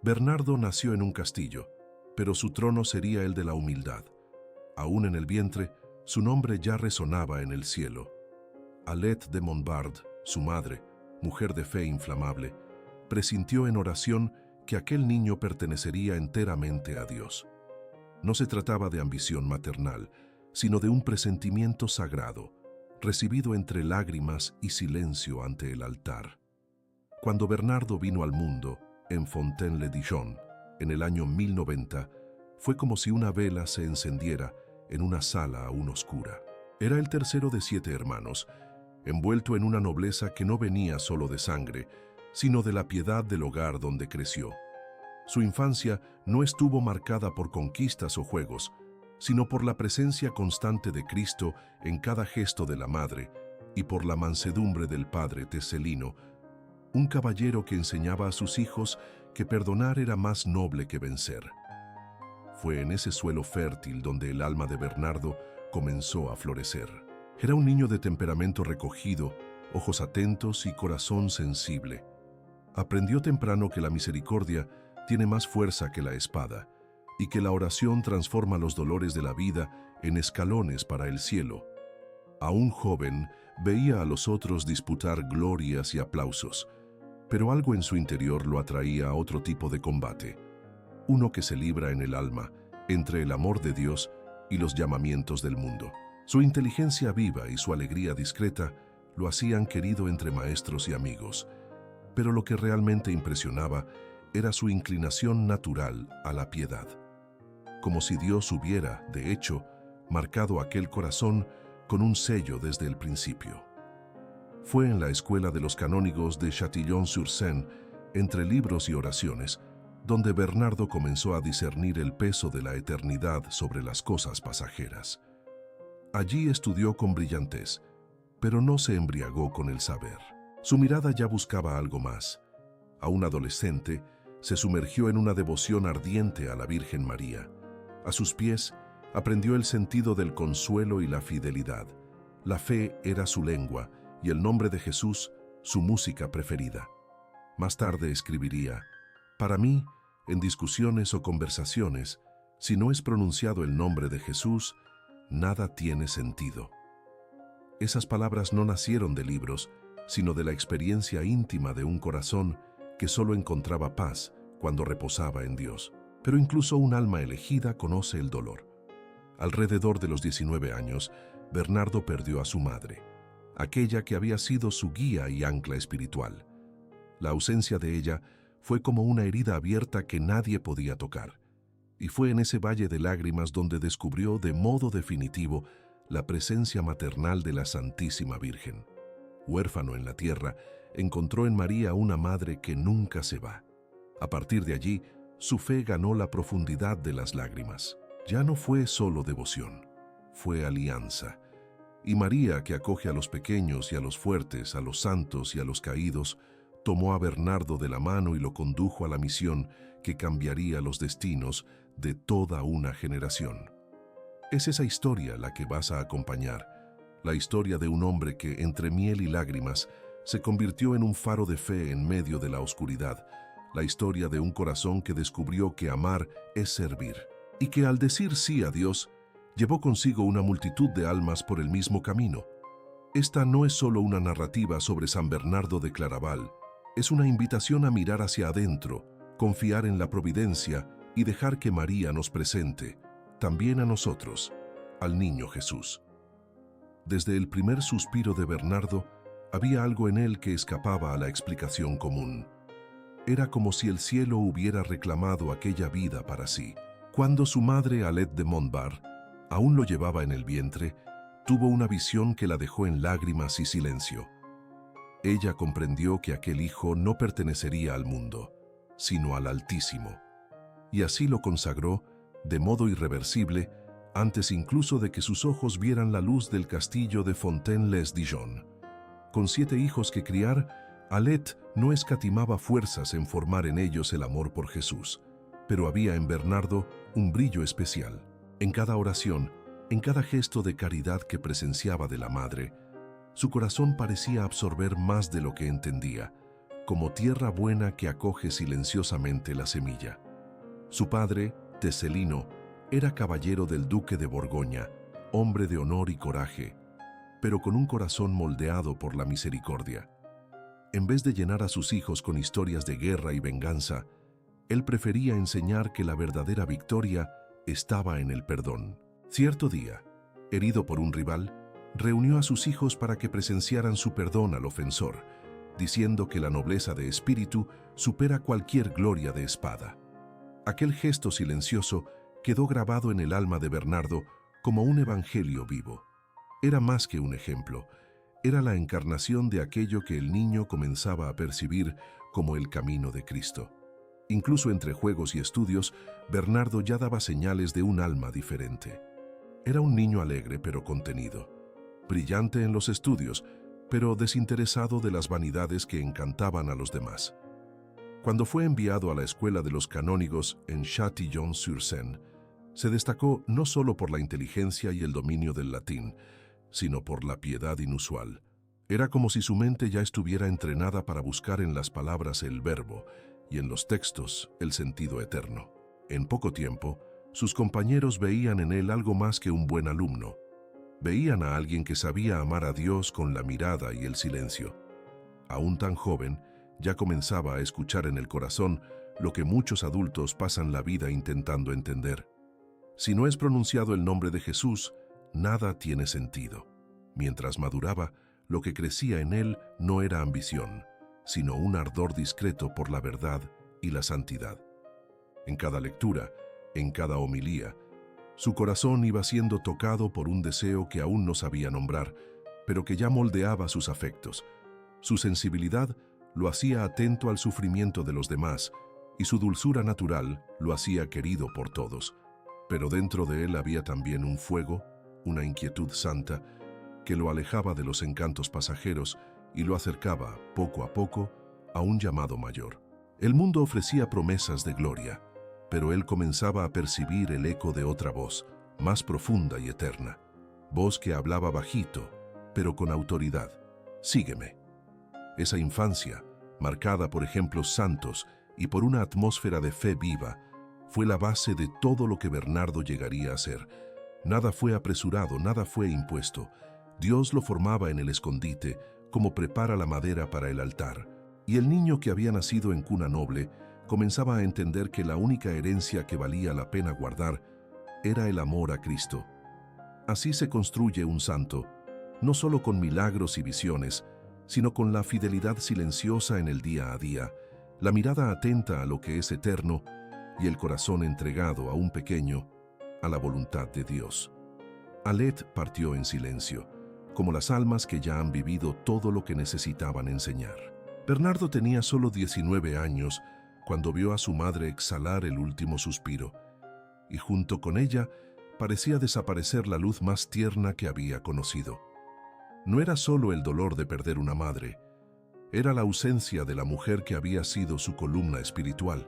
Bernardo nació en un castillo, pero su trono sería el de la humildad. Aún en el vientre, su nombre ya resonaba en el cielo. Alette de Montbard, su madre, mujer de fe inflamable, presintió en oración que aquel niño pertenecería enteramente a Dios. No se trataba de ambición maternal, sino de un presentimiento sagrado, recibido entre lágrimas y silencio ante el altar. Cuando Bernardo vino al mundo, en Fontaine-le-Dijon, en el año 1090, fue como si una vela se encendiera en una sala aún oscura. Era el tercero de 7 hermanos, envuelto en una nobleza que no venía solo de sangre, sino de la piedad del hogar donde creció. Su infancia no estuvo marcada por conquistas o juegos, sino por la presencia constante de Cristo en cada gesto de la madre y por la mansedumbre del padre Tecelino, un caballero que enseñaba a sus hijos que perdonar era más noble que vencer. Fue en ese suelo fértil donde el alma de Bernardo comenzó a florecer. Era un niño de temperamento recogido, ojos atentos y corazón sensible. Aprendió temprano que la misericordia tiene más fuerza que la espada y que la oración transforma los dolores de la vida en escalones para el cielo. Aún joven, veía a los otros disputar glorias y aplausos, pero algo en su interior lo atraía a otro tipo de combate, uno que se libra en el alma entre el amor de Dios y los llamamientos del mundo. Su inteligencia viva y su alegría discreta lo hacían querido entre maestros y amigos, pero lo que realmente impresionaba era su inclinación natural a la piedad. Como si Dios hubiera, de hecho, marcado aquel corazón con un sello desde el principio. Fue en la escuela de los canónigos de Châtillon-sur-Seine, entre libros y oraciones, donde Bernardo comenzó a discernir el peso de la eternidad sobre las cosas pasajeras. Allí estudió con brillantez, pero no se embriagó con el saber. Su mirada ya buscaba algo más. Aún adolescente, se sumergió en una devoción ardiente a la Virgen María. A sus pies, aprendió el sentido del consuelo y la fidelidad. La fe era su lengua y el nombre de Jesús su música preferida. Más tarde escribiría: «Para mí, en discusiones o conversaciones, si no es pronunciado el nombre de Jesús, nada tiene sentido». Esas palabras no nacieron de libros, sino de la experiencia íntima de un corazón que solo encontraba paz cuando reposaba en Dios. Pero incluso un alma elegida conoce el dolor. Alrededor de los 19 años, Bernardo perdió a su madre, aquella que había sido su guía y ancla espiritual. La ausencia de ella fue como una herida abierta que nadie podía tocar, y fue en ese valle de lágrimas donde descubrió de modo definitivo la presencia maternal de la Santísima Virgen. Huérfano en la tierra, encontró en María una madre que nunca se va. A partir de allí, su fe ganó la profundidad de las lágrimas. Ya no fue solo devoción, fue alianza. Y María, que acoge a los pequeños y a los fuertes, a los santos y a los caídos, tomó a Bernardo de la mano y lo condujo a la misión que cambiaría los destinos de toda una generación. Es esa historia la que vas a acompañar, la historia de un hombre que, entre miel y lágrimas, se convirtió en un faro de fe en medio de la oscuridad, la historia de un corazón que descubrió que amar es servir, y que al decir sí a Dios, llevó consigo una multitud de almas por el mismo camino. Esta no es solo una narrativa sobre San Bernardo de Claraval, es una invitación a mirar hacia adentro, confiar en la providencia y dejar que María nos presente, también a nosotros, al niño Jesús. Desde el primer suspiro de Bernardo, había algo en él que escapaba a la explicación común. Era como si el cielo hubiera reclamado aquella vida para sí. Cuando su madre, Alette de Montbard, aún lo llevaba en el vientre, tuvo una visión que la dejó en lágrimas y silencio. Ella comprendió que aquel hijo no pertenecería al mundo, sino al Altísimo, y así lo consagró, de modo irreversible, antes incluso de que sus ojos vieran la luz del castillo de Fontaine-les-Dijon. Con 7 hijos que criar, Alette no escatimaba fuerzas en formar en ellos el amor por Jesús, pero había en Bernardo un brillo especial. En cada oración, en cada gesto de caridad que presenciaba de la madre, su corazón parecía absorber más de lo que entendía, como tierra buena que acoge silenciosamente la semilla. Su padre, Tecelino, era caballero del duque de Borgoña, hombre de honor y coraje, pero con un corazón moldeado por la misericordia. En vez de llenar a sus hijos con historias de guerra y venganza, él prefería enseñar que la verdadera victoria estaba en el perdón. Cierto día, herido por un rival, reunió a sus hijos para que presenciaran su perdón al ofensor, diciendo que la nobleza de espíritu supera cualquier gloria de espada. Aquel gesto silencioso quedó grabado en el alma de Bernardo como un evangelio vivo. Era más que un ejemplo, era la encarnación de aquello que el niño comenzaba a percibir como el camino de Cristo. Incluso entre juegos y estudios, Bernardo ya daba señales de un alma diferente. Era un niño alegre pero contenido, brillante en los estudios, pero desinteresado de las vanidades que encantaban a los demás. Cuando fue enviado a la escuela de los canónigos en Châtillon-sur-Seine, se destacó no solo por la inteligencia y el dominio del latín, sino por la piedad inusual. Era como si su mente ya estuviera entrenada para buscar en las palabras el verbo y en los textos el sentido eterno. En poco tiempo, sus compañeros veían en él algo más que un buen alumno. Veían a alguien que sabía amar a Dios con la mirada y el silencio. Aún tan joven, ya comenzaba a escuchar en el corazón lo que muchos adultos pasan la vida intentando entender. Si no es pronunciado el nombre de Jesús, nada tiene sentido. Mientras maduraba, lo que crecía en él no era ambición, sino un ardor discreto por la verdad y la santidad. En cada lectura, en cada homilía, su corazón iba siendo tocado por un deseo que aún no sabía nombrar, pero que ya moldeaba sus afectos. Su sensibilidad lo hacía atento al sufrimiento de los demás, y su dulzura natural lo hacía querido por todos. Pero dentro de él había también un fuego, una inquietud santa, que lo alejaba de los encantos pasajeros y lo acercaba, poco a poco, a un llamado mayor. El mundo ofrecía promesas de gloria, pero él comenzaba a percibir el eco de otra voz, más profunda y eterna. Voz que hablaba bajito, pero con autoridad. Sígueme. Esa infancia, marcada por ejemplos santos y por una atmósfera de fe viva, fue la base de todo lo que Bernardo llegaría a ser. Nada fue apresurado, nada fue impuesto. Dios lo formaba en el escondite, como prepara la madera para el altar. Y el niño que había nacido en cuna noble comenzaba a entender que la única herencia que valía la pena guardar era el amor a Cristo. Así se construye un santo, no solo con milagros y visiones, sino con la fidelidad silenciosa en el día a día, la mirada atenta a lo que es eterno y el corazón entregado a un pequeño, a la voluntad de Dios. Alet partió en silencio, como las almas que ya han vivido todo lo que necesitaban enseñar. Bernardo tenía solo 19 años cuando vio a su madre exhalar el último suspiro, y junto con ella parecía desaparecer la luz más tierna que había conocido. No era solo el dolor de perder una madre, era la ausencia de la mujer que había sido su columna espiritual,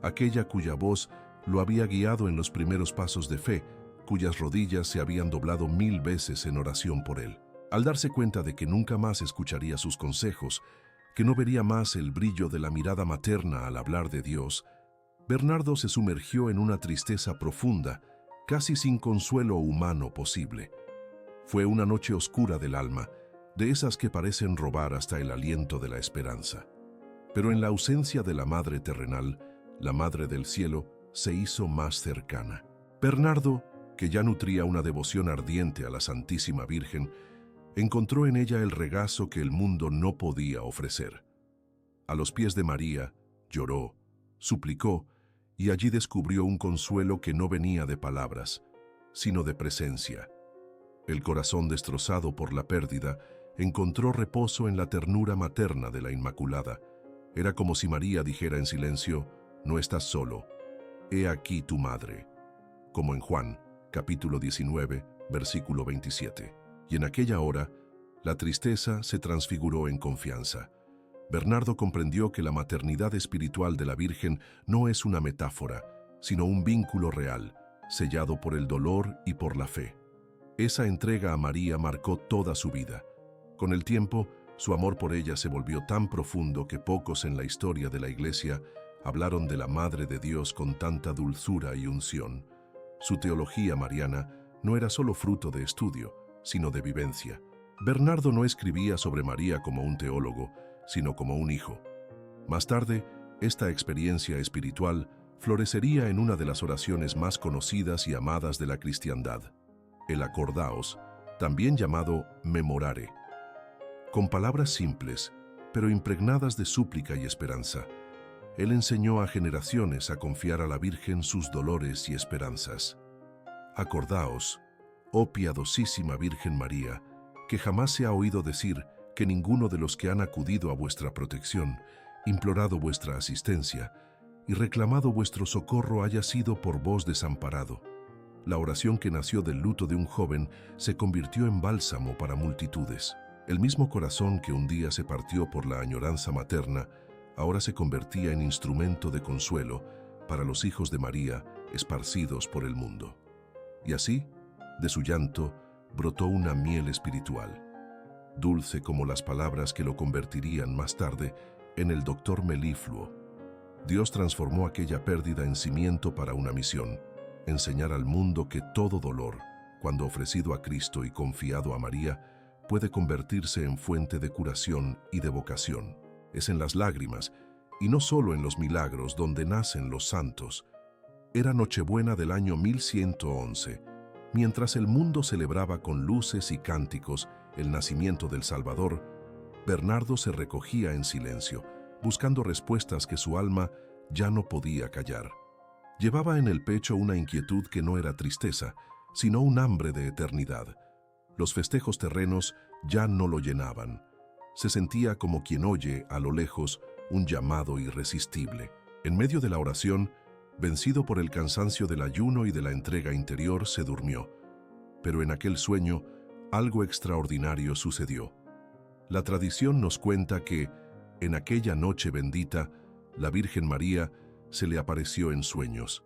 aquella cuya voz lo había guiado en los primeros pasos de fe, cuyas rodillas se habían doblado 1000 veces en oración por él. Al darse cuenta de que nunca más escucharía sus consejos, que no vería más el brillo de la mirada materna al hablar de Dios, Bernardo se sumergió en una tristeza profunda, casi sin consuelo humano posible. Fue una noche oscura del alma, de esas que parecen robar hasta el aliento de la esperanza. Pero en la ausencia de la madre terrenal, la madre del cielo se hizo más cercana. Bernardo, que ya nutría una devoción ardiente a la Santísima Virgen, encontró en ella el regazo que el mundo no podía ofrecer. A los pies de María, lloró, suplicó, y allí descubrió un consuelo que no venía de palabras, sino de presencia. El corazón destrozado por la pérdida encontró reposo en la ternura materna de la Inmaculada. Era como si María dijera en silencio: «No estás solo, he aquí tu madre», como en Juan, capítulo 19, versículo 27. Y en aquella hora, la tristeza se transfiguró en confianza. Bernardo comprendió que la maternidad espiritual de la Virgen no es una metáfora, sino un vínculo real, sellado por el dolor y por la fe. Esa entrega a María marcó toda su vida. Con el tiempo, Su amor por ella se volvió tan profundo que pocos en la historia de la Iglesia hablaron de la Madre de Dios con tanta dulzura y unción. Su teología mariana no era solo fruto de estudio, sino de vivencia. Bernardo no escribía sobre María como un teólogo, sino como un hijo. Más tarde, esta experiencia espiritual florecería en una de las oraciones más conocidas y amadas de la cristiandad, el Acordaos, también llamado Memorare. Con palabras simples, pero impregnadas de súplica y esperanza, él enseñó a generaciones a confiar a la Virgen sus dolores y esperanzas. Acordaos, oh piadosísima Virgen María, que jamás se ha oído decir que ninguno de los que han acudido a vuestra protección, implorado vuestra asistencia y reclamado vuestro socorro haya sido por vos desamparado. La oración que nació del luto de un joven se convirtió en bálsamo para multitudes. El mismo corazón que un día se partió por la añoranza materna, ahora se convertía en instrumento de consuelo para los hijos de María esparcidos por el mundo. Y así, de su llanto, brotó una miel espiritual, dulce como las palabras que lo convertirían más tarde en el doctor melifluo. Dios transformó aquella pérdida en cimiento para una misión: enseñar al mundo que todo dolor, cuando ofrecido a Cristo y confiado a María, puede convertirse en fuente de curación y de vocación. Es en las lágrimas, y no solo en los milagros, donde nacen los santos. Era Nochebuena del año 1111, mientras el mundo celebraba con luces y cánticos el nacimiento del Salvador. Bernardo se recogía en silencio, buscando respuestas que su alma ya no podía callar. Llevaba en el pecho una inquietud que no era tristeza, sino un hambre de eternidad. Los festejos terrenos ya no lo llenaban. Se sentía como quien oye, a lo lejos, un llamado irresistible. En medio de la oración, vencido por el cansancio del ayuno y de la entrega interior, se durmió. Pero en aquel sueño, algo extraordinario sucedió. La tradición nos cuenta que, en aquella noche bendita, la Virgen María se le apareció en sueños.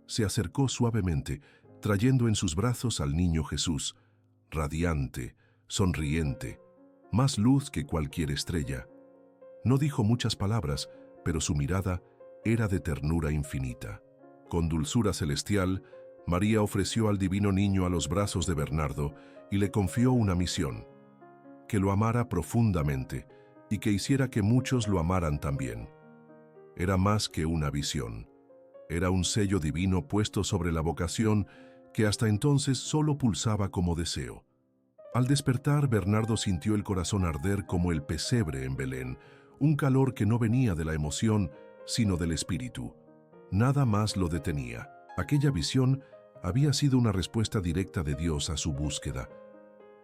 Se acercó suavemente, trayendo en sus brazos al niño Jesús, radiante, sonriente, más luz que cualquier estrella. No dijo muchas palabras, pero su mirada era de ternura infinita. Con dulzura celestial, María ofreció al divino niño a los brazos de Bernardo y le confió una misión: que lo amara profundamente y que hiciera que muchos lo amaran también. Era más que una visión. Era un sello divino puesto sobre la vocación que hasta entonces solo pulsaba como deseo. Al despertar, Bernardo sintió el corazón arder como el pesebre en Belén, un calor que no venía de la emoción, sino del espíritu. Nada más lo detenía. Aquella visión había sido una respuesta directa de Dios a su búsqueda.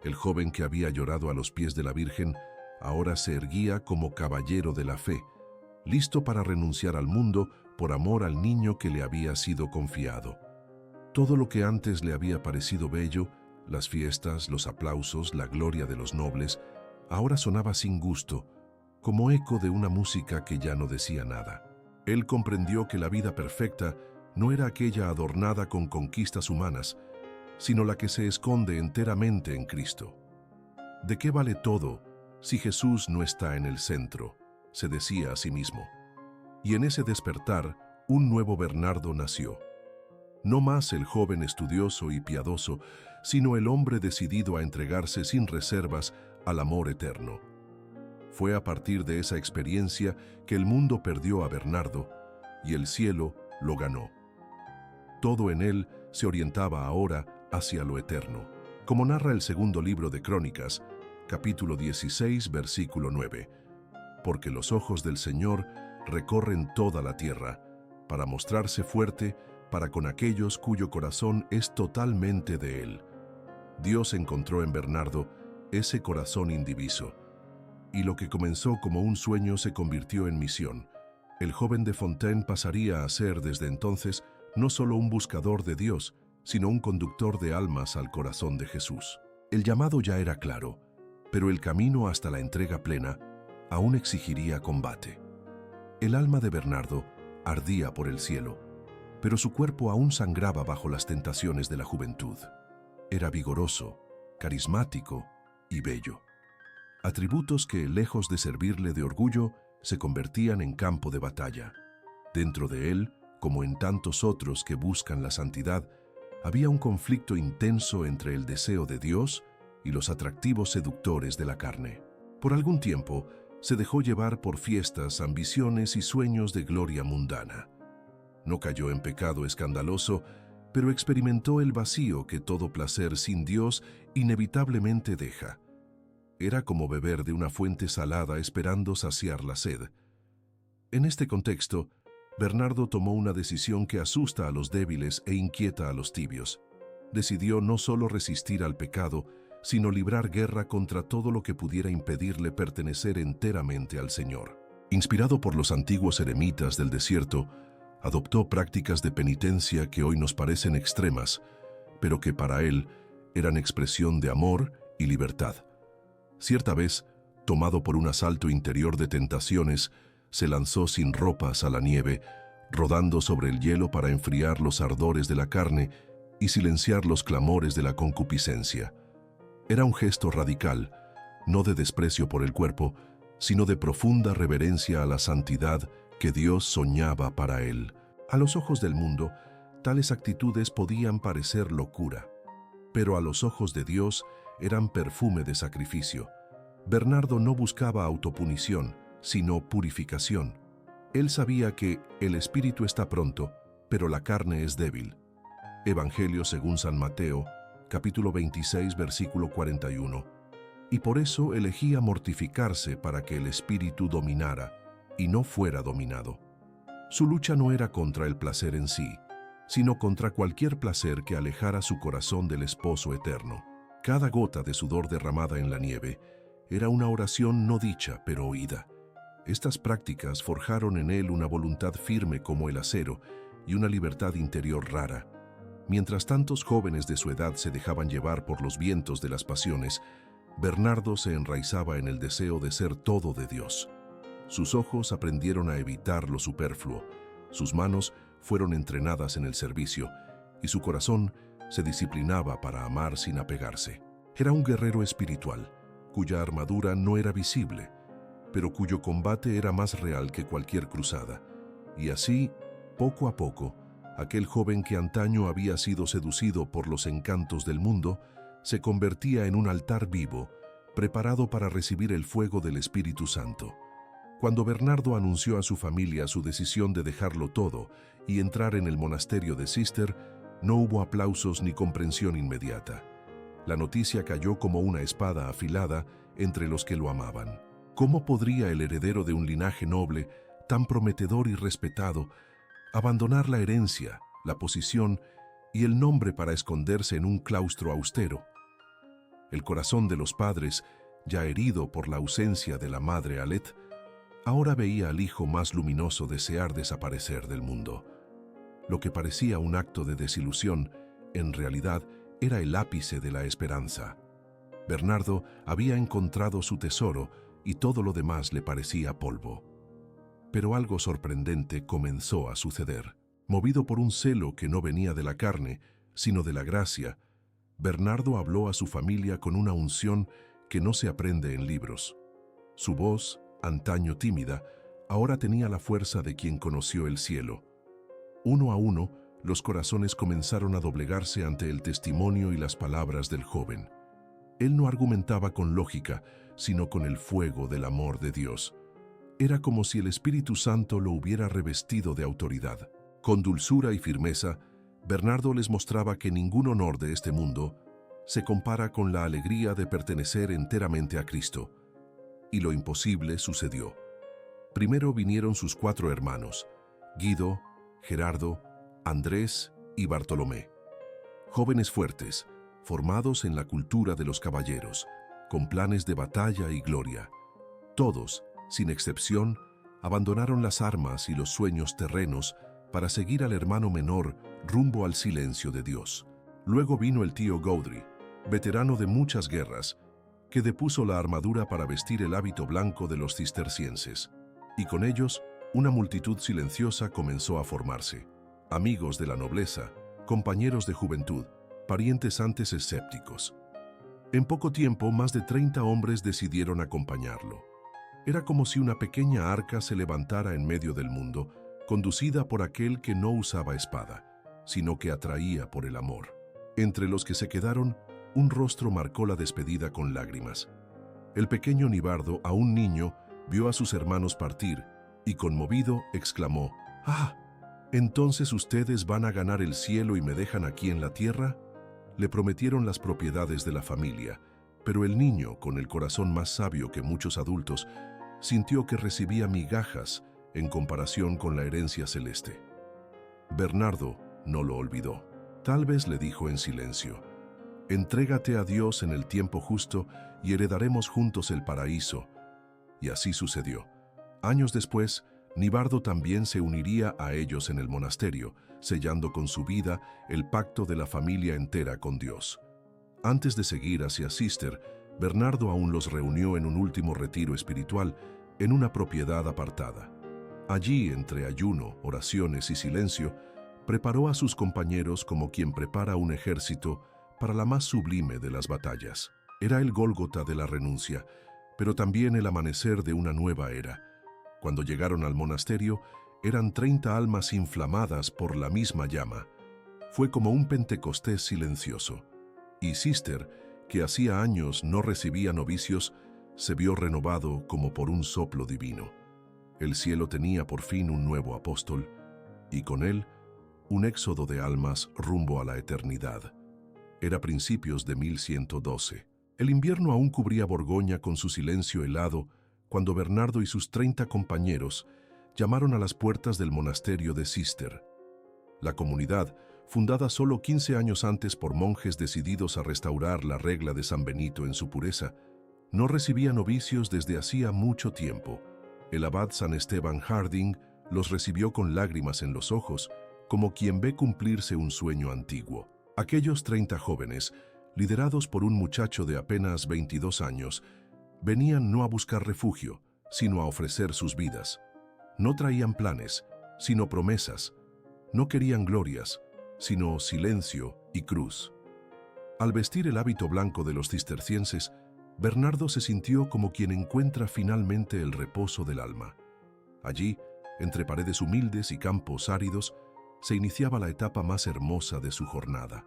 El joven que había llorado a los pies de la Virgen ahora se erguía como caballero de la fe, listo para renunciar al mundo por amor al niño que le había sido confiado. Todo lo que antes le había parecido bello, las fiestas, los aplausos, la gloria de los nobles, ahora sonaba sin gusto, como eco de una música que ya no decía nada. Él comprendió que la vida perfecta no era aquella adornada con conquistas humanas, sino la que se esconde enteramente en Cristo. ¿De qué vale todo si Jesús no está en el centro?, se decía a sí mismo. Y en ese despertar, un nuevo Bernardo nació. No más el joven estudioso y piadoso, sino el hombre decidido a entregarse sin reservas al amor eterno. Fue a partir de esa experiencia que el mundo perdió a Bernardo y el cielo lo ganó. Todo en él se orientaba ahora hacia lo eterno, como narra el segundo libro de Crónicas, capítulo 16, versículo 9. Porque los ojos del Señor recorren toda la tierra, para mostrarse fuerte para con aquellos cuyo corazón es totalmente de Él. Dios encontró en Bernardo ese corazón indiviso, y lo que comenzó como un sueño se convirtió en misión. El joven de Fontaine pasaría a ser desde entonces no solo un buscador de Dios, sino un conductor de almas al corazón de Jesús. El llamado ya era claro, pero el camino hasta la entrega plena aún exigiría combate. El alma de Bernardo ardía por el cielo, pero su cuerpo aún sangraba bajo las tentaciones de la juventud. Era vigoroso, carismático y bello. atributos que, lejos de servirle de orgullo, se convertían en campo de batalla. Dentro de él, como en tantos otros que buscan la santidad, había un conflicto intenso entre el deseo de Dios y los atractivos seductores de la carne. Por algún tiempo, se dejó llevar por fiestas, ambiciones y sueños de gloria mundana. No cayó en pecado escandaloso, pero experimentó el vacío que todo placer sin Dios inevitablemente deja. Era como beber de una fuente salada esperando saciar la sed. En este contexto, Bernardo tomó una decisión que asusta a los débiles e inquieta a los tibios. Decidió no solo resistir al pecado, sino librar guerra contra todo lo que pudiera impedirle pertenecer enteramente al Señor. Inspirado por los antiguos eremitas del desierto, adoptó prácticas de penitencia que hoy nos parecen extremas, pero que para él eran expresión de amor y libertad. Cierta vez, tomado por un asalto interior de tentaciones, se lanzó sin ropas a la nieve, rodando sobre el hielo para enfriar los ardores de la carne y silenciar los clamores de la concupiscencia. Era un gesto radical, no de desprecio por el cuerpo, sino de profunda reverencia a la santidad que Dios soñaba para él. A los ojos del mundo, tales actitudes podían parecer locura, pero a los ojos de Dios eran perfume de sacrificio. Bernardo no buscaba autopunición, sino purificación. Él sabía que el espíritu está pronto, pero la carne es débil. Evangelio según San Mateo, capítulo 26, versículo 41. Y por eso elegía mortificarse para que el espíritu dominara y no fuera dominado. Su lucha no era contra el placer en sí, sino contra cualquier placer que alejara su corazón del esposo eterno. Cada gota de sudor derramada en la nieve era una oración no dicha, pero oída. Estas prácticas forjaron en él una voluntad firme como el acero y una libertad interior rara. Mientras tantos jóvenes de su edad se dejaban llevar por los vientos de las pasiones, Bernardo se enraizaba en el deseo de ser todo de Dios. Sus ojos aprendieron a evitar lo superfluo, sus manos fueron entrenadas en el servicio y su corazón se disciplinaba para amar sin apegarse. Era un guerrero espiritual, cuya armadura no era visible, pero cuyo combate era más real que cualquier cruzada. Y así, poco a poco, aquel joven que antaño había sido seducido por los encantos del mundo, se convertía en un altar vivo, preparado para recibir el fuego del Espíritu Santo. Cuando Bernardo anunció a su familia su decisión de dejarlo todo y entrar en el monasterio de Cister, no hubo aplausos ni comprensión inmediata. La noticia cayó como una espada afilada entre los que lo amaban. ¿Cómo podría el heredero de un linaje noble, tan prometedor y respetado, abandonar la herencia, la posición y el nombre para esconderse en un claustro austero? El corazón de los padres, ya herido por la ausencia de la madre Alet, ahora veía al hijo más luminoso desear desaparecer del mundo. Lo que parecía un acto de desilusión, en realidad era el ápice de la esperanza. Bernardo había encontrado su tesoro y todo lo demás le parecía polvo. Pero algo sorprendente comenzó a suceder. Movido por un celo que no venía de la carne, sino de la gracia, Bernardo habló a su familia con una unción que no se aprende en libros. Su voz, antaño tímida, ahora tenía la fuerza de quien conoció el cielo. Uno a uno, los corazones comenzaron a doblegarse ante el testimonio y las palabras del joven. Él no argumentaba con lógica, sino con el fuego del amor de Dios. Era como si el Espíritu Santo lo hubiera revestido de autoridad. Con dulzura y firmeza, Bernardo les mostraba que ningún honor de este mundo se compara con la alegría de pertenecer enteramente a Cristo. Y lo imposible sucedió. Primero vinieron sus 4 hermanos, Guido, Gerardo, Andrés y Bartolomé. Jóvenes fuertes, formados en la cultura de los caballeros, con planes de batalla y gloria. Todos, sin excepción, abandonaron las armas y los sueños terrenos para seguir al hermano menor rumbo al silencio de Dios. Luego vino el tío Gaudry, veterano de muchas guerras, que depuso la armadura para vestir el hábito blanco de los cistercienses. Y con ellos, una multitud silenciosa comenzó a formarse. Amigos de la nobleza, compañeros de juventud, parientes antes escépticos. En poco tiempo, más de 30 hombres decidieron acompañarlo. Era como si una pequeña arca se levantara en medio del mundo, conducida por aquel que no usaba espada, sino que atraía por el amor. Entre los que se quedaron, un rostro marcó la despedida con lágrimas. El pequeño Nibardo, aún niño, vio a sus hermanos partir y, conmovido, exclamó: «¡Ah! ¿Entonces ustedes van a ganar el cielo y me dejan aquí en la tierra?». Le prometieron las propiedades de la familia, pero el niño, con el corazón más sabio que muchos adultos, sintió que recibía migajas en comparación con la herencia celeste. Bernardo no lo olvidó. Tal vez le dijo en silencio: «Entrégate a Dios en el tiempo justo y heredaremos juntos el paraíso». Y así sucedió. Años después, Nibardo también se uniría a ellos en el monasterio, sellando con su vida el pacto de la familia entera con Dios. Antes de seguir hacia Cister, Bernardo aún los reunió en un último retiro espiritual en una propiedad apartada. Allí, entre ayuno, oraciones y silencio, preparó a sus compañeros como quien prepara un ejército para la más sublime de las batallas. Era el Gólgota de la renuncia, pero también el amanecer de una nueva era. Cuando llegaron al monasterio, eran 30 almas inflamadas por la misma llama. Fue como un Pentecostés silencioso. Y Cister, que hacía años no recibía novicios, se vio renovado como por un soplo divino. El cielo tenía por fin un nuevo apóstol, y con él, un éxodo de almas rumbo a la eternidad. Era principios de 1112. El invierno aún cubría Borgoña con su silencio helado cuando Bernardo y sus 30 compañeros llamaron a las puertas del monasterio de Cister. La comunidad, fundada solo 15 años antes por monjes decididos a restaurar la regla de San Benito en su pureza, no recibía novicios desde hacía mucho tiempo. El abad San Esteban Harding los recibió con lágrimas en los ojos, como quien ve cumplirse un sueño antiguo. Aquellos 30 jóvenes, liderados por un muchacho de apenas 22 años, venían no a buscar refugio, sino a ofrecer sus vidas. No traían planes, sino promesas. No querían glorias, sino silencio y cruz. Al vestir el hábito blanco de los cistercienses, Bernardo se sintió como quien encuentra finalmente el reposo del alma. Allí, entre paredes humildes y campos áridos, se iniciaba la etapa más hermosa de su jornada.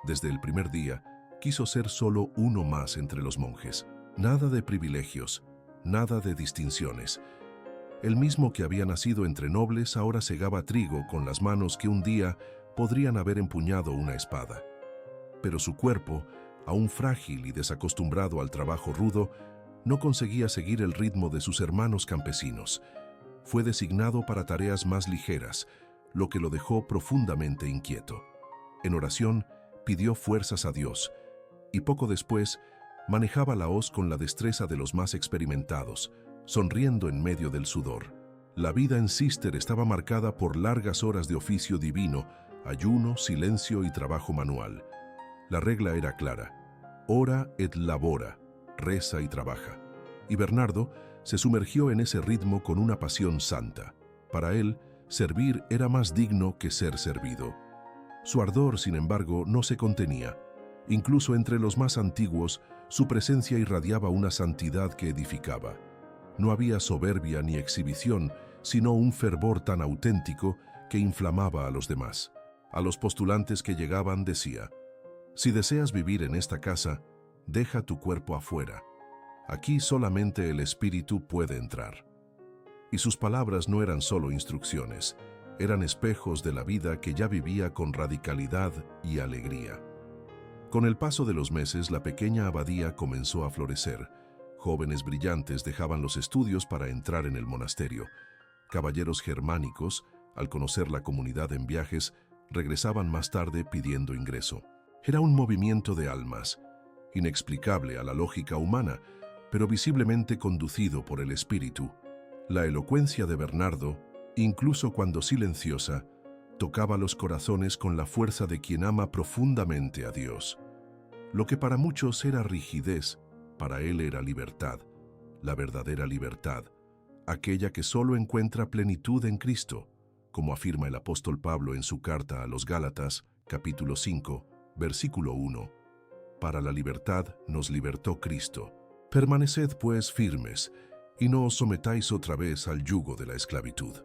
Desde el primer día, quiso ser solo uno más entre los monjes. Nada de privilegios, nada de distinciones. El mismo que había nacido entre nobles ahora segaba trigo con las manos que un día podrían haber empuñado una espada. Pero su cuerpo, aún frágil y desacostumbrado al trabajo rudo, no conseguía seguir el ritmo de sus hermanos campesinos. Fue designado para tareas más ligeras, lo que lo dejó profundamente inquieto. En oración, pidió fuerzas a Dios, y poco después manejaba la hoz con la destreza de los más experimentados, sonriendo en medio del sudor. La vida en Cister estaba marcada por largas horas de oficio divino, ayuno, silencio y trabajo manual. La regla era clara: ora et labora, reza y trabaja. Y Bernardo se sumergió en ese ritmo con una pasión santa. Para él, servir era más digno que ser servido. Su ardor, sin embargo, no se contenía. Incluso entre los más antiguos, su presencia irradiaba una santidad que edificaba. No había soberbia ni exhibición, sino un fervor tan auténtico que inflamaba a los demás. A los postulantes que llegaban decía: «Si deseas vivir en esta casa, deja tu cuerpo afuera. Aquí solamente el espíritu puede entrar». Y sus palabras no eran solo instrucciones, eran espejos de la vida que ya vivía con radicalidad y alegría. Con el paso de los meses, la pequeña abadía comenzó a florecer. Jóvenes brillantes dejaban los estudios para entrar en el monasterio. Caballeros germánicos, al conocer la comunidad en viajes, regresaban más tarde pidiendo ingreso. Era un movimiento de almas, inexplicable a la lógica humana, pero visiblemente conducido por el espíritu. La elocuencia de Bernardo, incluso cuando silenciosa, tocaba los corazones con la fuerza de quien ama profundamente a Dios. Lo que para muchos era rigidez, para él era libertad, la verdadera libertad, aquella que solo encuentra plenitud en Cristo, como afirma el apóstol Pablo en su carta a los Gálatas, capítulo 5, versículo 1. para la libertad nos libertó Cristo. Permaneced pues firmes, y no os sometáis otra vez al yugo de la esclavitud.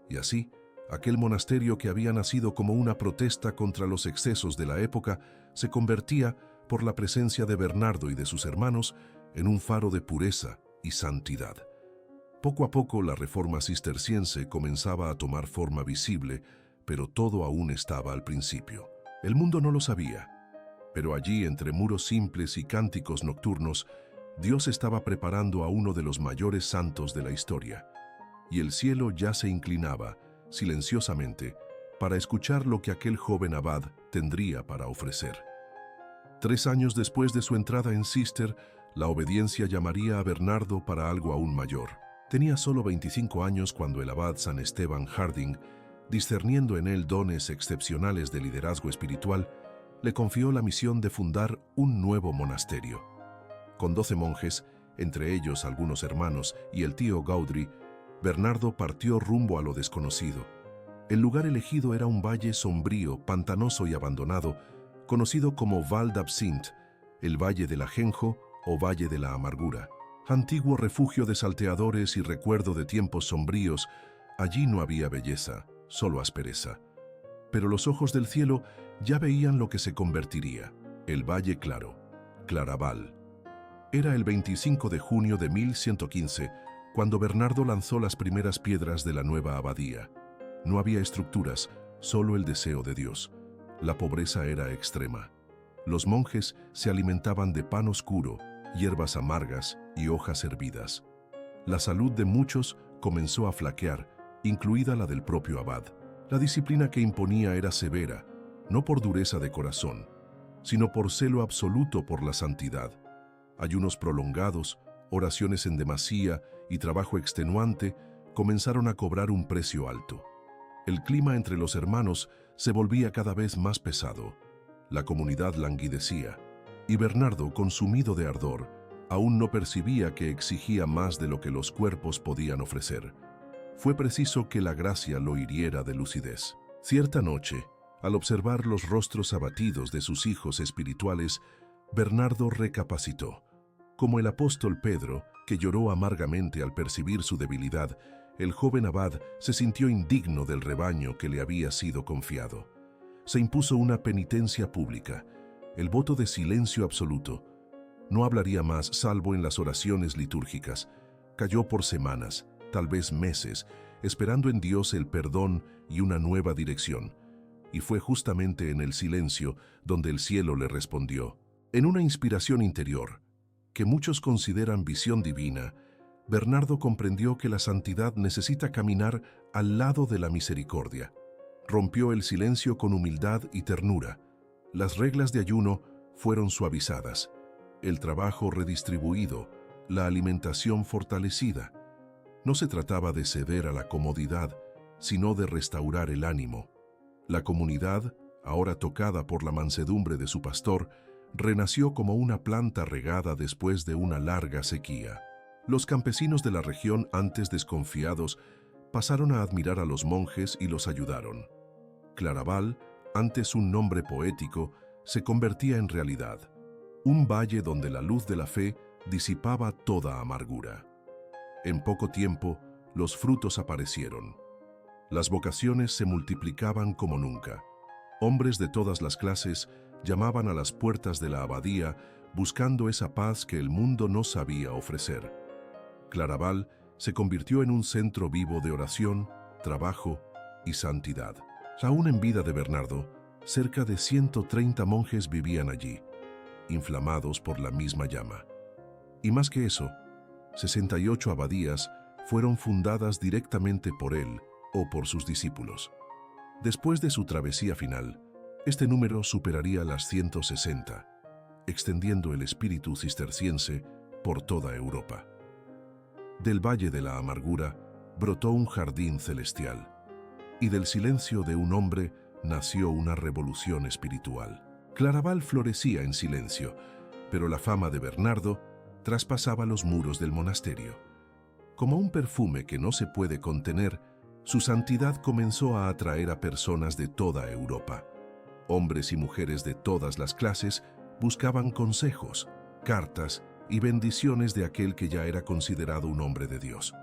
Y así, aquel monasterio que había nacido como una protesta contra los excesos de la época se convertía, por la presencia de Bernardo y de sus hermanos, en un faro de pureza y santidad. Poco a poco la reforma cisterciense comenzaba a tomar forma visible, pero todo aún estaba al principio. El mundo no lo sabía, pero allí, entre muros simples y cánticos nocturnos, Dios estaba preparando a uno de los mayores santos de la historia, y el cielo ya se inclinaba, silenciosamente, para escuchar lo que aquel joven abad tendría para ofrecer. 3 años después de su entrada en Cister, la obediencia llamaría a Bernardo para algo aún mayor. Tenía solo 25 años cuando el abad San Esteban Harding, discerniendo en él dones excepcionales de liderazgo espiritual, le confió la misión de fundar un nuevo monasterio. Con 12 monjes, entre ellos algunos hermanos y el tío Gaudry, Bernardo partió rumbo a lo desconocido. El lugar elegido era un valle sombrío, pantanoso y abandonado, conocido como Val d'Absinthe, el Valle del Ajenjo o Valle de la Amargura. Antiguo refugio de salteadores y recuerdo de tiempos sombríos, allí no había belleza, solo aspereza. Pero los ojos del cielo ya veían lo que se convertiría, el Valle Claro, Claraval. Era el 25 de junio de 1115, cuando Bernardo lanzó las primeras piedras de la nueva abadía. No había estructuras, solo el deseo de Dios. La pobreza era extrema. Los monjes se alimentaban de pan oscuro, hierbas amargas y hojas hervidas. La salud de muchos comenzó a flaquear, incluida la del propio abad. La disciplina que imponía era severa, no por dureza de corazón, sino por celo absoluto por la santidad. Ayunos prolongados, oraciones en demasía y trabajo extenuante comenzaron a cobrar un precio alto. El clima entre los hermanos se volvía cada vez más pesado. La comunidad languidecía, y Bernardo, consumido de ardor, aún no percibía que exigía más de lo que los cuerpos podían ofrecer. Fue preciso que la gracia lo hiriera de lucidez. Cierta noche, al observar los rostros abatidos de sus hijos espirituales, Bernardo recapacitó. Como el apóstol Pedro, que lloró amargamente al percibir su debilidad, el joven abad se sintió indigno del rebaño que le había sido confiado. Se impuso una penitencia pública, el voto de silencio absoluto. No hablaría más salvo en las oraciones litúrgicas. Cayó por semanas, tal vez meses, esperando en Dios el perdón y una nueva dirección. Y fue justamente en el silencio donde el cielo le respondió. En una inspiración interior, que muchos consideran visión divina, Bernardo comprendió que la santidad necesita caminar al lado de la misericordia. Rompió el silencio con humildad y ternura. Las reglas de ayuno fueron suavizadas, el trabajo redistribuido, la alimentación fortalecida. No se trataba de ceder a la comodidad, sino de restaurar el ánimo. La comunidad, ahora tocada por la mansedumbre de su pastor, renació como una planta regada después de una larga sequía. Los campesinos de la región, antes desconfiados, pasaron a admirar a los monjes y los ayudaron. Claraval, antes un nombre poético, se convertía en realidad. Un valle donde la luz de la fe disipaba toda amargura. En poco tiempo, los frutos aparecieron. Las vocaciones se multiplicaban como nunca. Hombres de todas las clases llamaban a las puertas de la abadía buscando esa paz que el mundo no sabía ofrecer. Claraval se convirtió en un centro vivo de oración, trabajo y santidad. Aún en vida de Bernardo, cerca de 130 monjes vivían allí, inflamados por la misma llama. Y más que eso, 68 abadías fueron fundadas directamente por él o por sus discípulos. Después de su travesía final, este número superaría las 160, extendiendo el espíritu cisterciense por toda Europa. Del Valle de la Amargura brotó un jardín celestial, y del silencio de un hombre nació una revolución espiritual. Claraval florecía en silencio, pero la fama de Bernardo traspasaba los muros del monasterio. Como un perfume que no se puede contener, su santidad comenzó a atraer a personas de toda Europa. Hombres y mujeres de todas las clases Buscaban consejos, cartas y bendiciones de aquel que ya era considerado un hombre de Dios.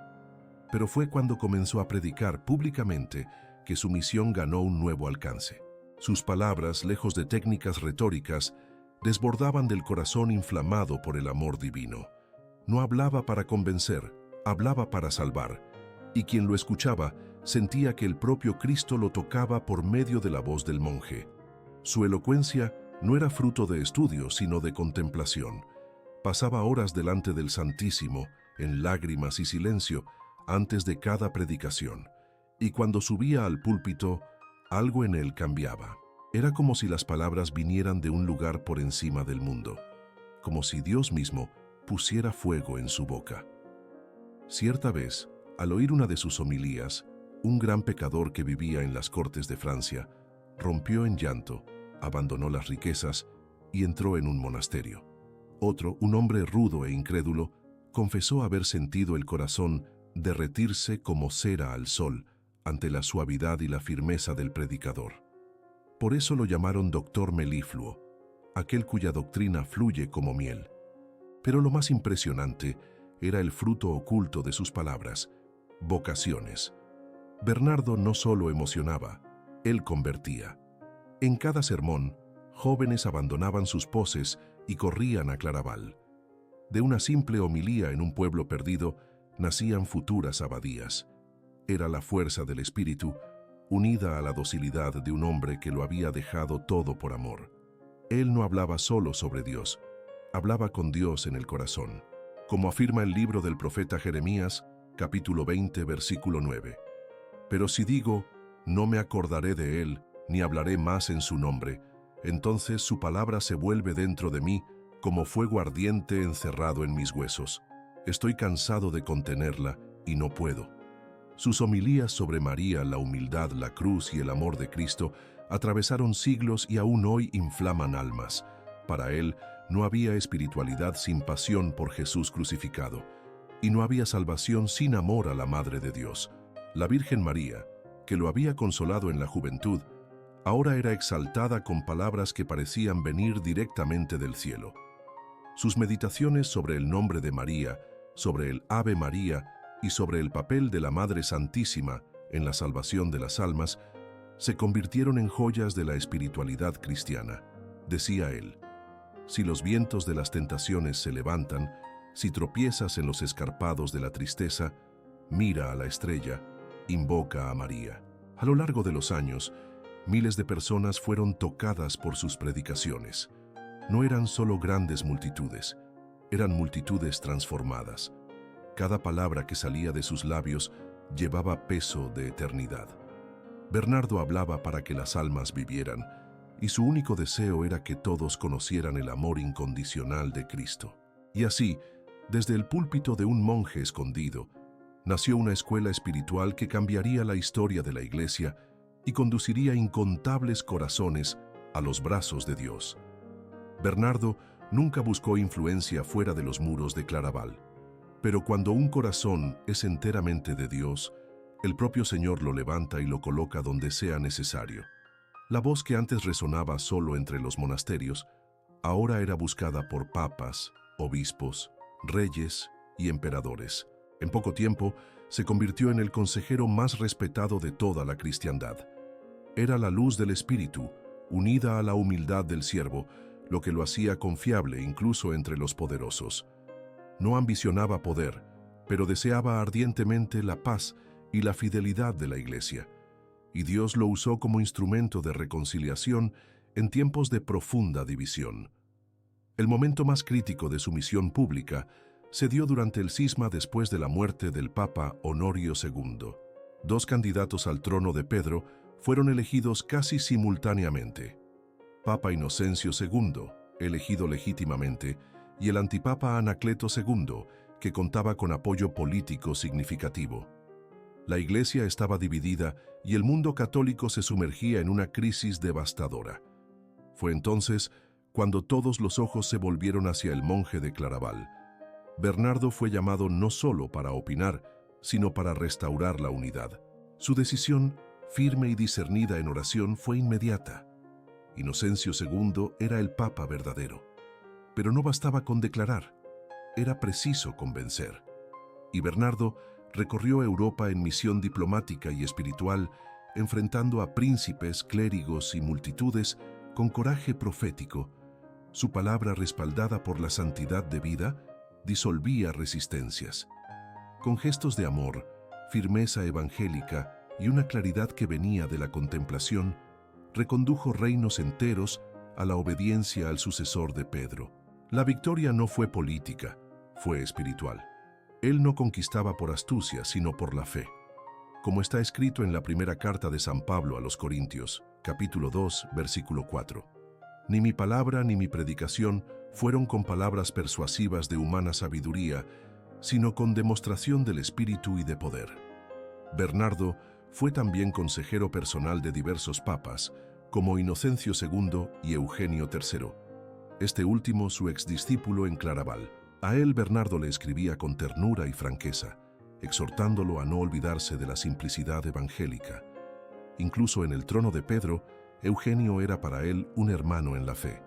Pero fue cuando comenzó a predicar públicamente que su misión ganó un nuevo alcance. Sus palabras, lejos de técnicas retóricas, desbordaban del corazón inflamado por el amor divino. No hablaba para convencer, hablaba para salvar, y quien lo escuchaba sentía que el propio Cristo lo tocaba por medio de la voz del monje. Su elocuencia no era fruto de estudio, sino de contemplación. Pasaba horas delante del Santísimo, en lágrimas y silencio, antes de cada predicación, y cuando subía al púlpito, algo en él cambiaba. Era como si las palabras vinieran de un lugar por encima del mundo, como si Dios mismo pusiera fuego en su boca. Cierta vez, al oír una de sus homilías, un gran pecador que vivía en las cortes de Francia rompió en llanto, abandonó las riquezas y entró en un monasterio. Otro, un hombre rudo e incrédulo, confesó haber sentido el corazón derretirse como cera al sol ante la suavidad y la firmeza del predicador. Por eso lo llamaron doctor melifluo, aquel cuya doctrina fluye como miel. Pero lo más impresionante era el fruto oculto de sus palabras, vocaciones. Bernardo no solo emocionaba, él convertía. En cada sermón, jóvenes abandonaban sus poses y corrían a Claraval. De una simple homilía en un pueblo perdido, nacían futuras abadías. Era la fuerza del espíritu, unida a la docilidad de un hombre que lo había dejado todo por amor. Él no hablaba solo sobre Dios, hablaba con Dios en el corazón, como afirma el libro del profeta Jeremías, capítulo 20, versículo 9. Pero si digo, no me acordaré de él, ni hablaré más en su nombre, entonces su palabra se vuelve dentro de mí como fuego ardiente encerrado en mis huesos. Estoy cansado de contenerla y no puedo. Sus homilías sobre María, la humildad, la cruz y el amor de Cristo atravesaron siglos y aún hoy inflaman almas. Para él no había espiritualidad sin pasión por Jesús crucificado, y no había salvación sin amor a la Madre de Dios. La Virgen María, que lo había consolado en la juventud, ahora era exaltada con palabras que parecían venir directamente del cielo. Sus meditaciones sobre el nombre de María, sobre el Ave María y sobre el papel de la Madre Santísima en la salvación de las almas, se convirtieron en joyas de la espiritualidad cristiana. Decía él: si los vientos de las tentaciones se levantan, si tropiezas en los escarpados de la tristeza, mira a la estrella, invoca a María. A lo largo de los años, miles de personas fueron tocadas por sus predicaciones. No eran solo grandes multitudes, eran multitudes transformadas. Cada palabra que salía de sus labios llevaba peso de eternidad. Bernardo hablaba para que las almas vivieran, y su único deseo era que todos conocieran el amor incondicional de Cristo. Y así, desde el púlpito de un monje escondido, nació una escuela espiritual que cambiaría la historia de la Iglesia y conduciría incontables corazones a los brazos de Dios. Bernardo nunca buscó influencia fuera de los muros de Claraval, pero cuando un corazón es enteramente de Dios, el propio Señor lo levanta y lo coloca donde sea necesario. La voz que antes resonaba solo entre los monasterios, ahora era buscada por papas, obispos, reyes y emperadores. En poco tiempo, se convirtió en el consejero más respetado de toda la cristiandad. Era la luz del Espíritu, unida a la humildad del siervo, lo que lo hacía confiable incluso entre los poderosos. No ambicionaba poder, pero deseaba ardientemente la paz y la fidelidad de la Iglesia. Y Dios lo usó como instrumento de reconciliación en tiempos de profunda división. El momento más crítico de su misión pública se dio durante el cisma después de la muerte del Papa Honorio II. Dos candidatos al trono de Pedro fueron elegidos casi simultáneamente: Papa Inocencio II, elegido legítimamente, y el antipapa Anacleto II, que contaba con apoyo político significativo. La Iglesia estaba dividida y el mundo católico se sumergía en una crisis devastadora. Fue entonces cuando todos los ojos se volvieron hacia el monje de Claraval. Bernardo fue llamado no solo para opinar, sino para restaurar la unidad. Su decisión, firme y discernida en oración, fue inmediata. Inocencio II era el Papa verdadero. Pero no bastaba con declarar, era preciso convencer. Y Bernardo recorrió Europa en misión diplomática y espiritual, enfrentando a príncipes, clérigos y multitudes con coraje profético. Su palabra, respaldada por la santidad de vida, disolvía resistencias. Con gestos de amor, firmeza evangélica y una claridad que venía de la contemplación, recondujo reinos enteros a la obediencia al sucesor de Pedro. La victoria no fue política, fue espiritual. Él no conquistaba por astucia, sino por la fe. Como está escrito en la primera carta de San Pablo a los Corintios, capítulo 2, versículo 4. Ni mi palabra ni mi predicación fueron con palabras persuasivas de humana sabiduría, sino con demostración del Espíritu y de poder. Bernardo fue también consejero personal de diversos papas, como Inocencio II y Eugenio III. Este último su exdiscípulo en Claraval. A él Bernardo le escribía con ternura y franqueza, exhortándolo a no olvidarse de la simplicidad evangélica. Incluso en el trono de Pedro, Eugenio era para él un hermano en la fe.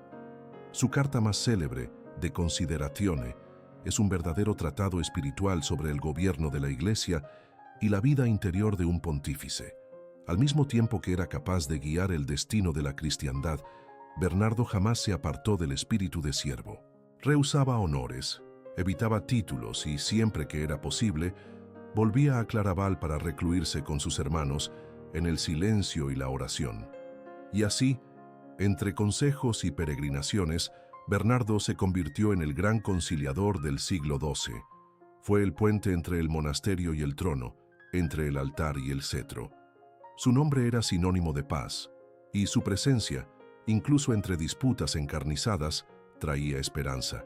Su carta más célebre, De Consideratione, es un verdadero tratado espiritual sobre el gobierno de la Iglesia y la vida interior de un pontífice. Al mismo tiempo que era capaz de guiar el destino de la cristiandad, Bernardo jamás se apartó del espíritu de siervo. Rehusaba honores, evitaba títulos y, siempre que era posible, volvía a Claraval para recluirse con sus hermanos en el silencio y la oración. Y así, entre consejos y peregrinaciones, Bernardo se convirtió en el gran conciliador del siglo XII. Fue el puente entre el monasterio y el trono, entre el altar y el cetro. Su nombre era sinónimo de paz, y su presencia, incluso entre disputas encarnizadas, traía esperanza.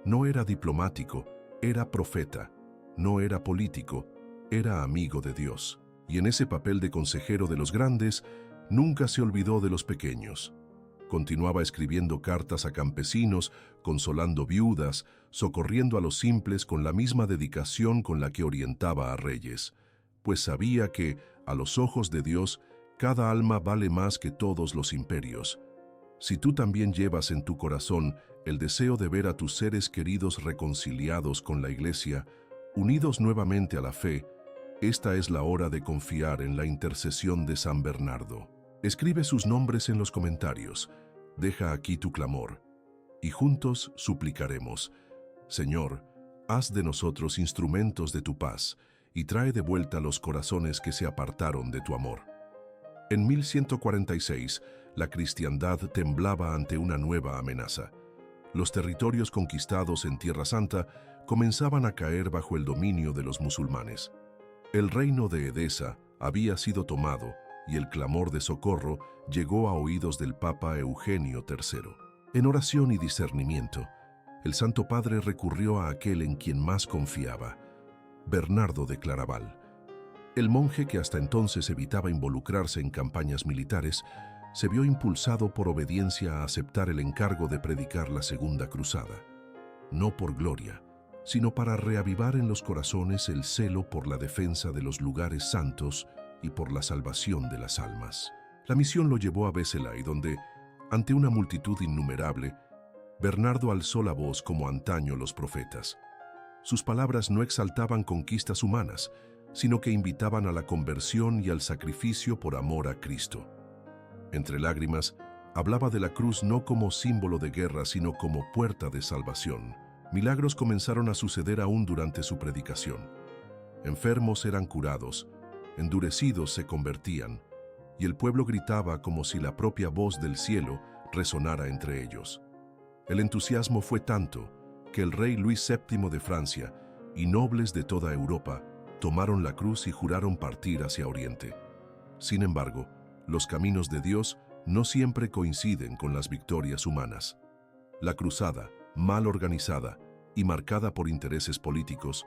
No era diplomático, era profeta. No era político, era amigo de Dios. Y en ese papel de consejero de los grandes, nunca se olvidó de los pequeños. Continuaba escribiendo cartas a campesinos, consolando viudas, socorriendo a los simples con la misma dedicación con la que orientaba a reyes, pues sabía que, a los ojos de Dios, cada alma vale más que todos los imperios. Si tú también llevas en tu corazón el deseo de ver a tus seres queridos reconciliados con la Iglesia, unidos nuevamente a la fe, esta es la hora de confiar en la intercesión de San Bernardo. Escribe sus nombres en los comentarios, deja aquí tu clamor, y juntos suplicaremos: Señor, haz de nosotros instrumentos de tu paz, y trae de vuelta los corazones que se apartaron de tu amor. En 1146, la cristiandad temblaba ante una nueva amenaza. Los territorios conquistados en Tierra Santa comenzaban a caer bajo el dominio de los musulmanes. El reino de Edesa había sido tomado y el clamor de socorro llegó a oídos del Papa Eugenio III. En oración y discernimiento, el Santo Padre recurrió a aquel en quien más confiaba, Bernardo de Claraval. El monje, que hasta entonces evitaba involucrarse en campañas militares, se vio impulsado por obediencia a aceptar el encargo de predicar la Segunda Cruzada. No por gloria, sino para reavivar en los corazones el celo por la defensa de los lugares santos y por la salvación de las almas. La misión lo llevó a Vézelay, donde, ante una multitud innumerable, Bernardo alzó la voz como antaño los profetas. Sus palabras no exaltaban conquistas humanas, sino que invitaban a la conversión y al sacrificio por amor a Cristo. Entre lágrimas, hablaba de la cruz no como símbolo de guerra, sino como puerta de salvación. Milagros comenzaron a suceder aún durante su predicación. Enfermos eran curados, endurecidos se convertían, y el pueblo gritaba como si la propia voz del cielo resonara entre ellos. El entusiasmo fue tanto que el rey Luis VII de Francia y nobles de toda Europa tomaron la cruz y juraron partir hacia Oriente. Sin embargo, los caminos de Dios no siempre coinciden con las victorias humanas. La cruzada, mal organizada y marcada por intereses políticos,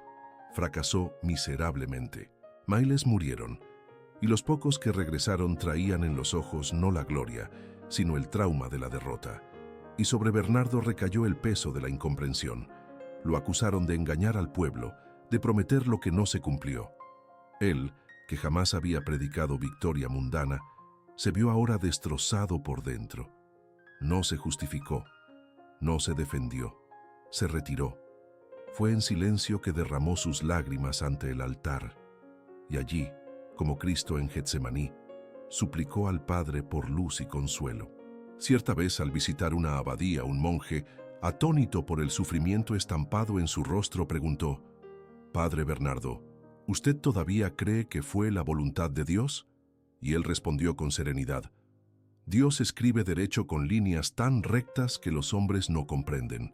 fracasó miserablemente. Miles murieron, y los pocos que regresaron traían en los ojos no la gloria, sino el trauma de la derrota. Y sobre Bernardo recayó el peso de la incomprensión. Lo acusaron de engañar al pueblo, de prometer lo que no se cumplió. Él, que jamás había predicado victoria mundana, se vio ahora destrozado por dentro. No se justificó. No se defendió, se retiró. Fue en silencio que derramó sus lágrimas ante el altar, y allí, como Cristo en Getsemaní, suplicó al Padre por luz y consuelo. Cierta vez, al visitar una abadía, un monje, atónito por el sufrimiento estampado en su rostro, preguntó: «Padre Bernardo, ¿usted todavía cree que fue la voluntad de Dios?». Y él respondió con serenidad: «Dios escribe derecho con líneas tan rectas que los hombres no comprenden».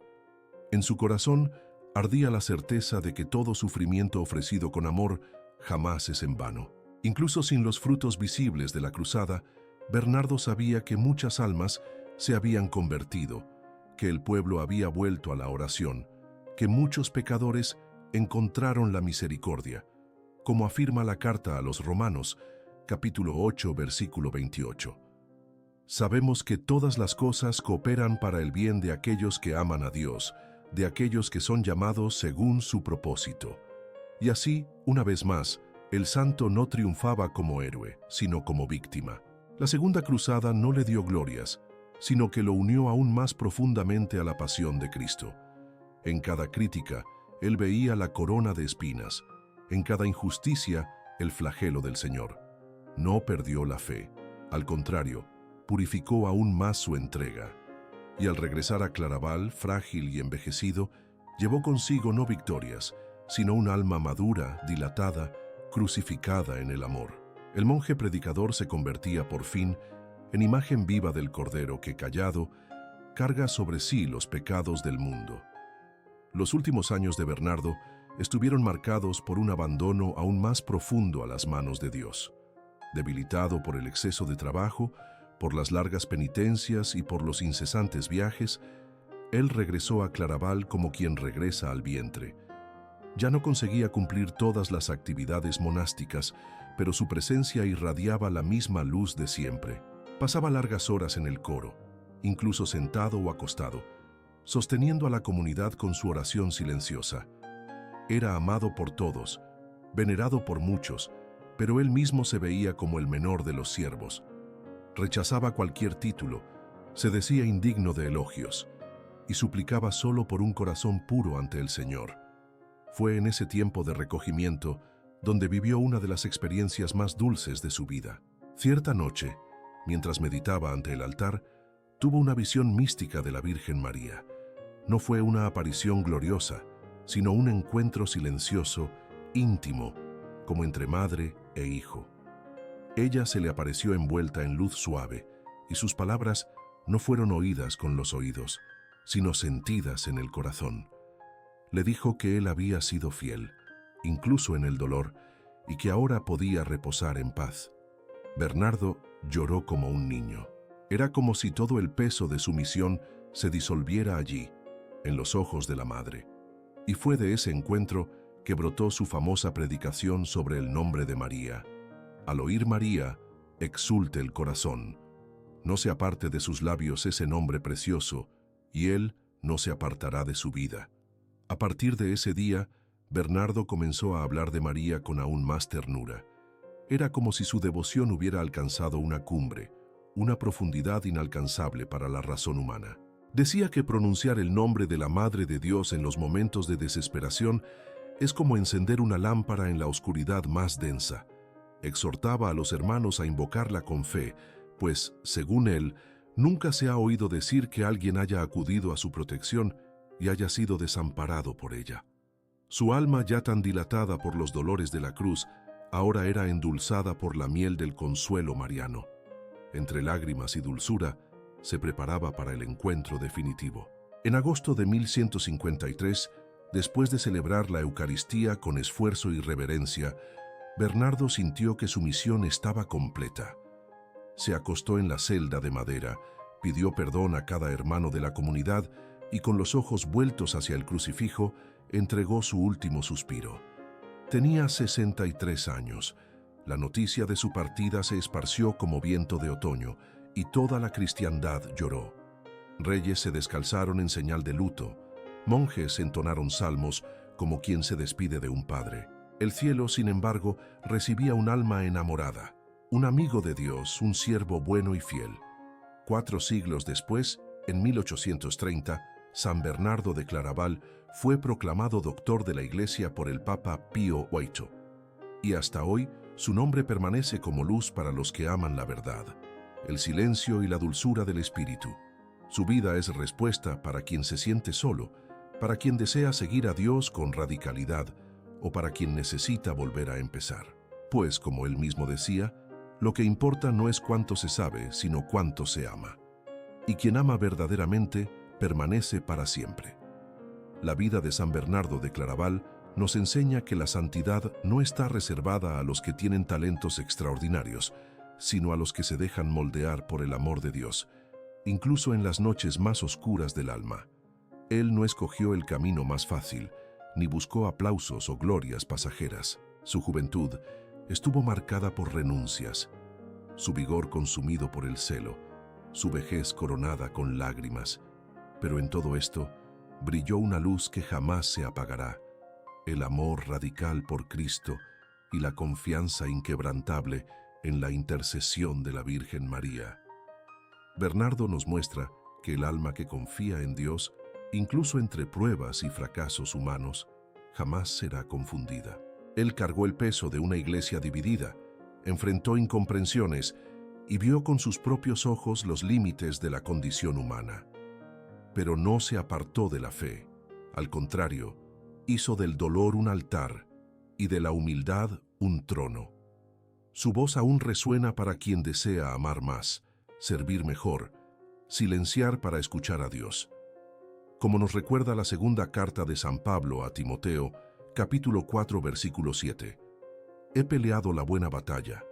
En su corazón ardía la certeza de que todo sufrimiento ofrecido con amor jamás es en vano. Incluso sin los frutos visibles de la cruzada, Bernardo sabía que muchas almas se habían convertido, que el pueblo había vuelto a la oración, que muchos pecadores encontraron la misericordia, como afirma la carta a los Romanos, capítulo 8, versículo 28. Sabemos que todas las cosas cooperan para el bien de aquellos que aman a Dios, de aquellos que son llamados según su propósito. Y así, una vez más, el santo no triunfaba como héroe, sino como víctima. La Segunda Cruzada no le dio glorias, sino que lo unió aún más profundamente a la pasión de Cristo. En cada crítica, él veía la corona de espinas, en cada injusticia, el flagelo del Señor. No perdió la fe, al contrario, purificó aún más su entrega. Y al regresar a Claraval, frágil y envejecido, llevó consigo no victorias, sino un alma madura, dilatada, crucificada en el amor. El monje predicador se convertía por fin en imagen viva del Cordero que, callado, carga sobre sí los pecados del mundo. Los últimos años de Bernardo estuvieron marcados por un abandono aún más profundo a las manos de Dios. Debilitado por el exceso de trabajo, por las largas penitencias y por los incesantes viajes, él regresó a Claraval como quien regresa al vientre. Ya no conseguía cumplir todas las actividades monásticas, pero su presencia irradiaba la misma luz de siempre. Pasaba largas horas en el coro, incluso sentado o acostado, sosteniendo a la comunidad con su oración silenciosa. Era amado por todos, venerado por muchos, pero él mismo se veía como el menor de los siervos. Rechazaba cualquier título, se decía indigno de elogios, y suplicaba solo por un corazón puro ante el Señor. Fue en ese tiempo de recogimiento donde vivió una de las experiencias más dulces de su vida. Cierta noche, mientras meditaba ante el altar, tuvo una visión mística de la Virgen María. No fue una aparición gloriosa, sino un encuentro silencioso, íntimo, como entre madre e hijo. Ella se le apareció envuelta en luz suave, y sus palabras no fueron oídas con los oídos, sino sentidas en el corazón. Le dijo que él había sido fiel, incluso en el dolor, y que ahora podía reposar en paz. Bernardo lloró como un niño. Era como si todo el peso de su misión se disolviera allí, en los ojos de la madre. Y fue de ese encuentro que brotó su famosa predicación sobre el nombre de María. Al oír María, exulte el corazón. No se aparte de sus labios ese nombre precioso, y él no se apartará de su vida. A partir de ese día, Bernardo comenzó a hablar de María con aún más ternura. Era como si su devoción hubiera alcanzado una cumbre, una profundidad inalcanzable para la razón humana. Decía que pronunciar el nombre de la Madre de Dios en los momentos de desesperación es como encender una lámpara en la oscuridad más densa. Exhortaba a los hermanos a invocarla con fe, pues, según él, nunca se ha oído decir que alguien haya acudido a su protección y haya sido desamparado por ella. Su alma, ya tan dilatada por los dolores de la cruz, ahora era endulzada por la miel del consuelo mariano. Entre lágrimas y dulzura, se preparaba para el encuentro definitivo. En agosto de 1153, después de celebrar la Eucaristía con esfuerzo y reverencia, Bernardo sintió que su misión estaba completa. Se acostó en la celda de madera, pidió perdón a cada hermano de la comunidad y con los ojos vueltos hacia el crucifijo, entregó su último suspiro. Tenía 63 años. La noticia de su partida se esparció como viento de otoño y toda la cristiandad lloró. Reyes se descalzaron en señal de luto. Monjes entonaron salmos como quien se despide de un padre. El cielo, sin embargo, recibía un alma enamorada, un amigo de Dios, un siervo bueno y fiel. 4 siglos después, en 1830, San Bernardo de Claraval fue proclamado doctor de la Iglesia por el Papa Pío VIII, y hasta hoy su nombre permanece como luz para los que aman la verdad, el silencio y la dulzura del espíritu. Su vida es respuesta para quien se siente solo, para quien desea seguir a Dios con radicalidad o para quien necesita volver a empezar. Pues, como él mismo decía, lo que importa no es cuánto se sabe, sino cuánto se ama. Y quien ama verdaderamente permanece para siempre. La vida de San Bernardo de Claraval nos enseña que la santidad no está reservada a los que tienen talentos extraordinarios, sino a los que se dejan moldear por el amor de Dios, incluso en las noches más oscuras del alma. Él no escogió el camino más fácil, ni buscó aplausos o glorias pasajeras. Su juventud estuvo marcada por renuncias, su vigor consumido por el celo, su vejez coronada con lágrimas. Pero en todo esto brilló una luz que jamás se apagará, el amor radical por Cristo y la confianza inquebrantable en la intercesión de la Virgen María. Bernardo nos muestra que el alma que confía en Dios, incluso entre pruebas y fracasos humanos, jamás será confundida. Él cargó el peso de una iglesia dividida, enfrentó incomprensiones y vio con sus propios ojos los límites de la condición humana. Pero no se apartó de la fe. Al contrario, hizo del dolor un altar y de la humildad un trono. Su voz aún resuena para quien desea amar más, servir mejor, silenciar para escuchar a Dios. Como nos recuerda la segunda carta de San Pablo a Timoteo, capítulo 4, versículo 7. He peleado la buena batalla,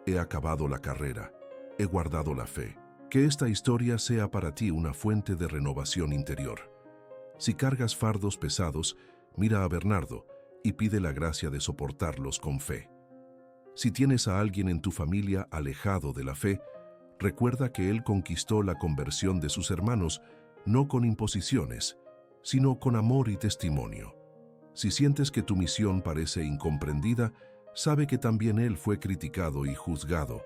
he acabado la carrera, he guardado la fe. Que esta historia sea para ti una fuente de renovación interior. Si cargas fardos pesados, mira a Bernardo y pide la gracia de soportarlos con fe. Si tienes a alguien en tu familia alejado de la fe, recuerda que él conquistó la conversión de sus hermanos no con imposiciones, sino con amor y testimonio. Si sientes que tu misión parece incomprendida, sabe que también él fue criticado y juzgado,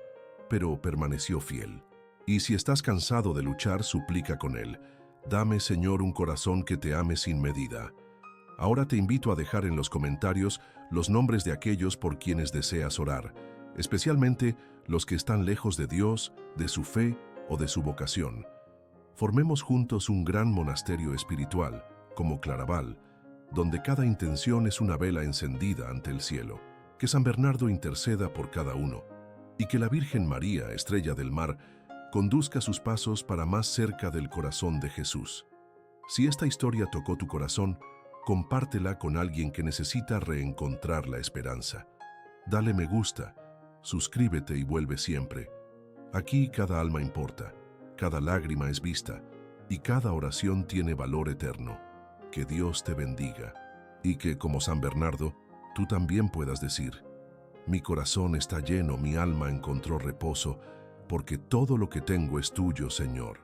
pero permaneció fiel. Y si estás cansado de luchar, suplica con él: dame, Señor, un corazón que te ame sin medida. Ahora te invito a dejar en los comentarios los nombres de aquellos por quienes deseas orar, especialmente los que están lejos de Dios, de su fe o de su vocación. Formemos juntos un gran monasterio espiritual, como Claraval, donde cada intención es una vela encendida ante el cielo. Que San Bernardo interceda por cada uno, y que la Virgen María, estrella del mar, conduzca sus pasos para más cerca del corazón de Jesús. Si esta historia tocó tu corazón, compártela con alguien que necesita reencontrar la esperanza. Dale me gusta, suscríbete y vuelve siempre. Aquí cada alma importa, cada lágrima es vista y cada oración tiene valor eterno. Que Dios te bendiga y que, como San Bernardo, tú también puedas decir: mi corazón está lleno, mi alma encontró reposo, porque todo lo que tengo es tuyo, Señor.